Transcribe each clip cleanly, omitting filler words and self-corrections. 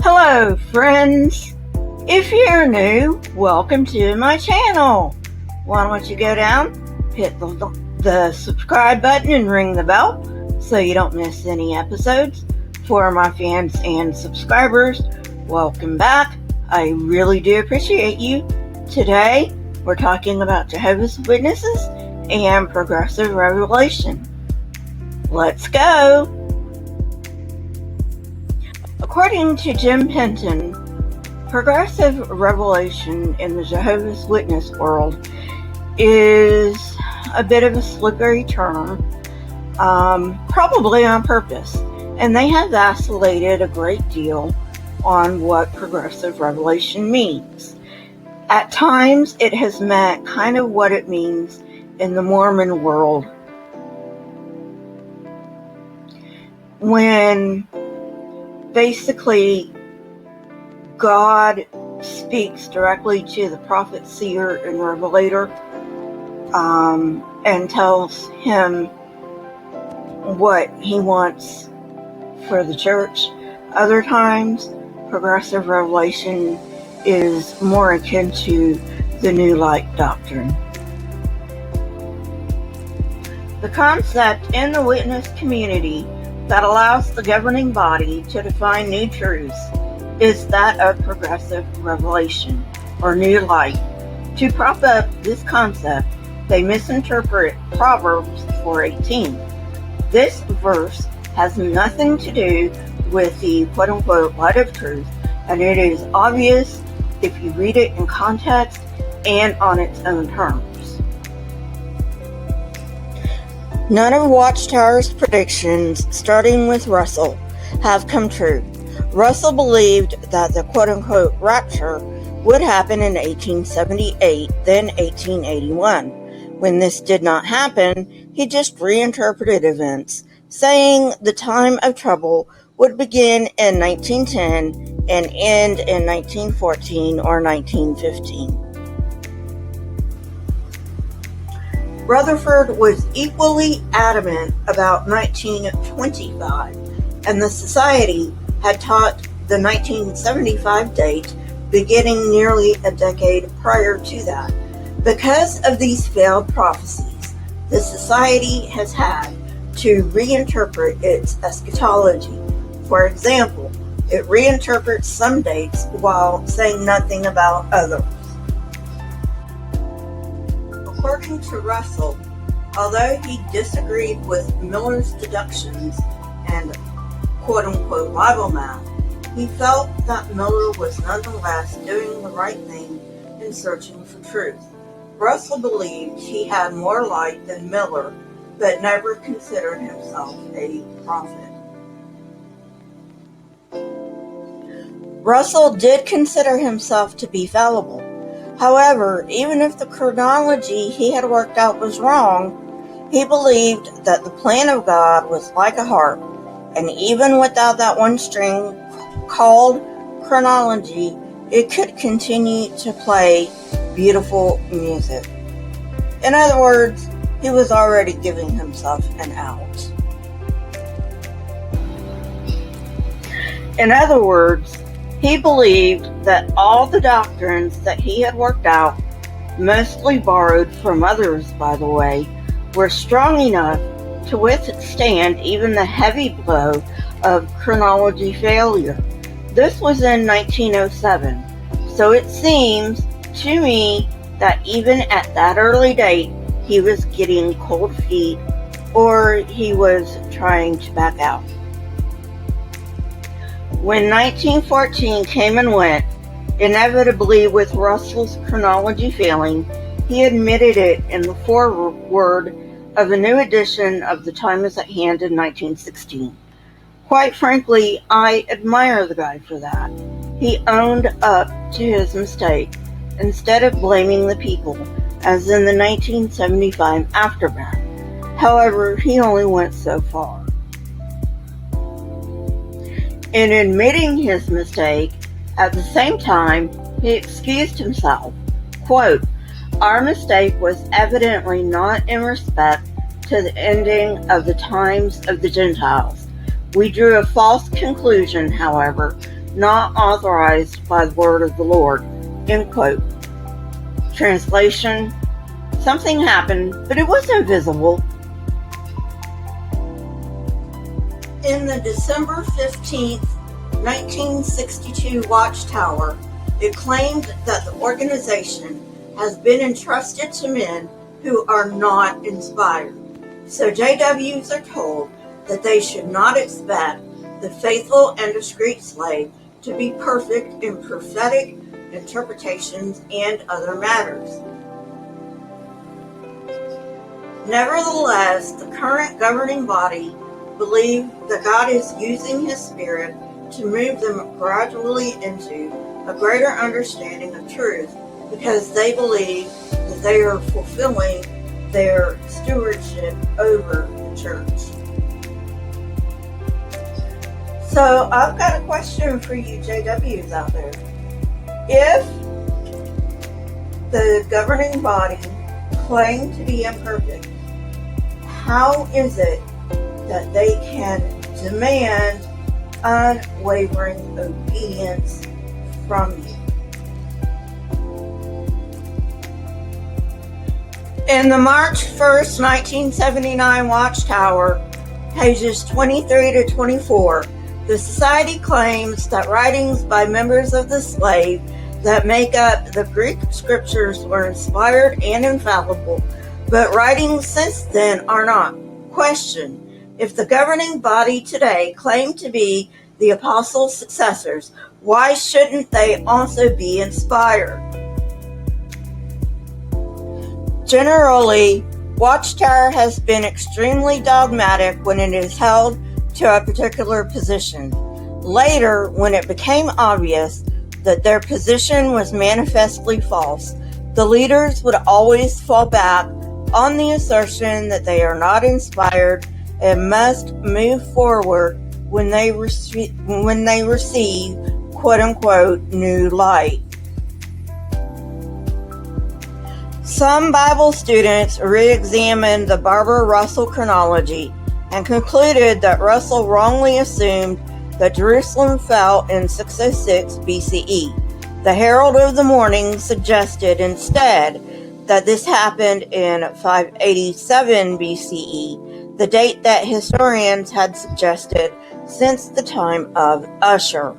Hello friends! If you're new, welcome to my channel. Why don't you go down, hit the subscribe button and ring the bell so you don't miss any episodes. For my fans and subscribers, welcome back. I really do appreciate you. Today, we're talking about Jehovah's Witnesses and Progressive Revelation. Let's go! According to Jim Penton, progressive revelation in the Jehovah's Witness world is a bit of a slippery term, probably on purpose, and they have vacillated a great deal on what progressive revelation means. At times, it has meant kind of what it means in the Mormon world, when basically God speaks directly to the prophet, seer, and revelator, and tells him what he wants for the church. Other times, progressive revelation is more akin to the New Light doctrine. The concept in the witness community that allows the governing body to define new truths is that of progressive revelation, or new light. To prop up this concept, they misinterpret Proverbs 4:18. This verse has nothing to do with the quote-unquote light of truth, and it is obvious if you read it in context and on its own terms. None of Watchtower's predictions, starting with Russell, have come true. Russell believed that the quote-unquote rapture would happen in 1878, then 1881. When this did not happen, he just reinterpreted events, saying the time of trouble would begin in 1910 and end in 1914 or 1915. Rutherford was equally adamant about 1925, and the Society had taught the 1975 date, beginning nearly a decade prior to that. Because of these failed prophecies, the Society has had to reinterpret its eschatology. For example, it reinterprets some dates while saying nothing about others. According to Russell, although he disagreed with Miller's deductions and quote-unquote Bible math, he felt that Miller was nonetheless doing the right thing in searching for truth. Russell believed he had more light than Miller, but never considered himself a prophet. Russell did consider himself to be fallible. However, even if the chronology he had worked out was wrong, he believed that the plan of God was like a harp, and even without that one string called chronology, it could continue to play beautiful music. In other words, he was already giving himself an out. In other words, he believed that all the doctrines that he had worked out, mostly borrowed from others by the way, were strong enough to withstand even the heavy blow of chronology failure. This was in 1907, so it seems to me that even at that early date, he was getting cold feet, or he was trying to back out. When 1914 came and went, inevitably with Russell's chronology failing, he admitted it in the foreword of a new edition of The Time Is at Hand in 1916. Quite frankly, I admire the guy for that. He owned up to his mistake instead of blaming the people, as in the 1975 aftermath. However, he only went so far. In admitting his mistake, at the same time, he excused himself. Quote, "Our mistake was evidently not in respect to the ending of the times of the Gentiles. We drew a false conclusion, however, not authorized by the word of the Lord. End quote. Translation: something happened, but it wasn't visible. In the December 15th, 1962 Watchtower, it claimed that the organization has been entrusted to men who are not inspired. So JWs are told that they should not expect the faithful and discreet slave to be perfect in prophetic interpretations and other matters. Nevertheless, the current governing body believe that God is using His Spirit to move them gradually into a greater understanding of truth, because they believe that they are fulfilling their stewardship over the church. So I've got a question for you JWs out there. If the governing body claim to be imperfect, how is it that they can demand unwavering obedience from you? In the March 1st, 1979 Watchtower, pages 23 to 24, the Society claims that writings by members of the slave that make up the Greek scriptures were inspired and infallible, but writings since then are not. Question: if the governing body today claim to be the apostles' successors, why shouldn't they also be inspired? Generally, Watchtower has been extremely dogmatic when it is held to a particular position. Later, when it became obvious that their position was manifestly false, the leaders would always fall back on the assertion that they are not inspired and must move forward when they receive quote-unquote new light. Some Bible students re-examined the Barbara Russell Chronology and concluded that Russell wrongly assumed that Jerusalem fell in 606 BCE. The Herald of the Morning suggested instead that this happened in 587 BCE, the date that historians had suggested since the time of Usher.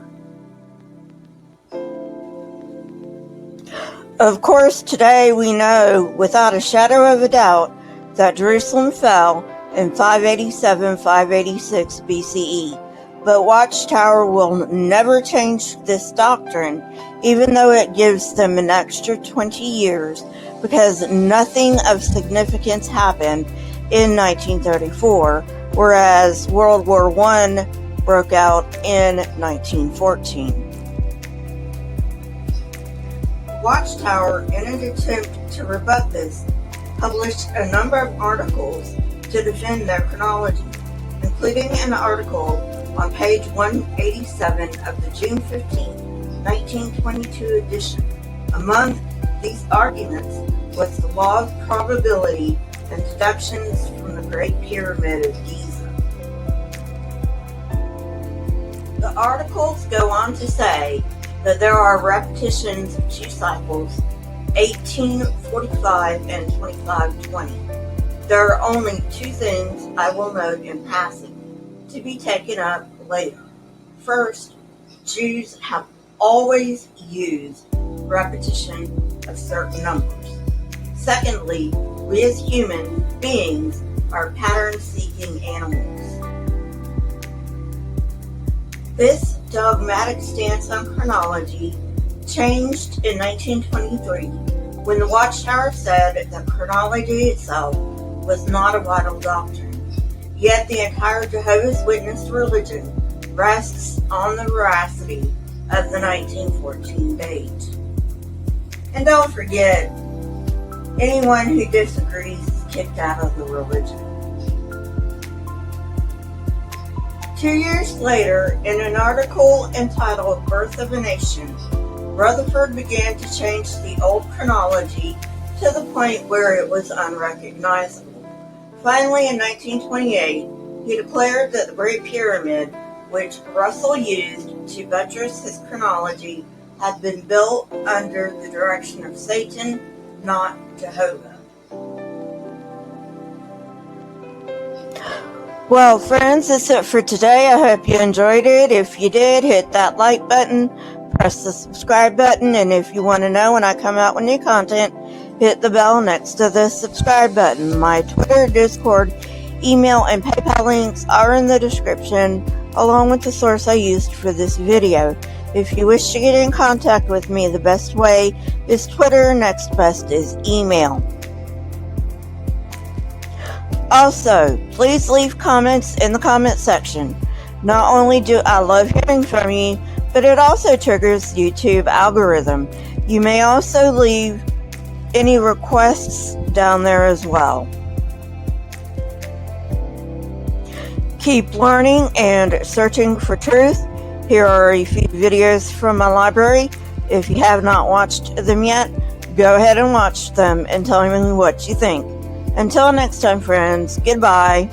Of course, today we know without a shadow of a doubt that Jerusalem fell in 587-586 BCE, but Watchtower will never change this doctrine, even though it gives them an extra 20 years, because nothing of significance happened in 1934, whereas World War I broke out in 1914. Watchtower, in an attempt to rebut this, published a number of articles to defend their chronology, including an article on page 187 of the June 15, 1922 edition. Among these arguments was the law of probability and deductions from the Great Pyramid of Giza. The articles go on to say that there are repetitions of two cycles, 1845 and 2520. There are only two things I will note in passing, to be taken up later. First, Jews have always used repetition of certain numbers. Secondly, we as human beings are pattern-seeking animals. This dogmatic stance on chronology changed in 1923 when the Watchtower said that chronology itself was not a vital doctrine. Yet the entire Jehovah's Witness religion rests on the veracity of the 1914 date. And don't forget, anyone who disagrees is kicked out of the religion. 2 years later, in an article entitled Birth of a Nation, Rutherford began to change the old chronology to the point where it was unrecognizable. Finally, in 1928, he declared that the Great Pyramid which Russell used to buttress his chronology, had been built under the direction of Satan, not Jehovah. Well, friends, that's it for today. I hope you enjoyed it. If you did, hit that like button, press the subscribe button, and if you want to know when I come out with new content, hit the bell next to the subscribe button. My Twitter, Discord, email, and PayPal links are in the description, along with the source I used for this video. If you wish to get in contact with me, the best way is Twitter, next best is email. Also, please leave comments in the comment section. Not only do I love hearing from you, but it also triggers YouTube algorithm. You may also leave any requests down there as well. Keep learning and searching for truth. Here are a few videos from my library. If you have not watched them yet, go ahead and watch them and tell me what you think. Until next time, friends, goodbye.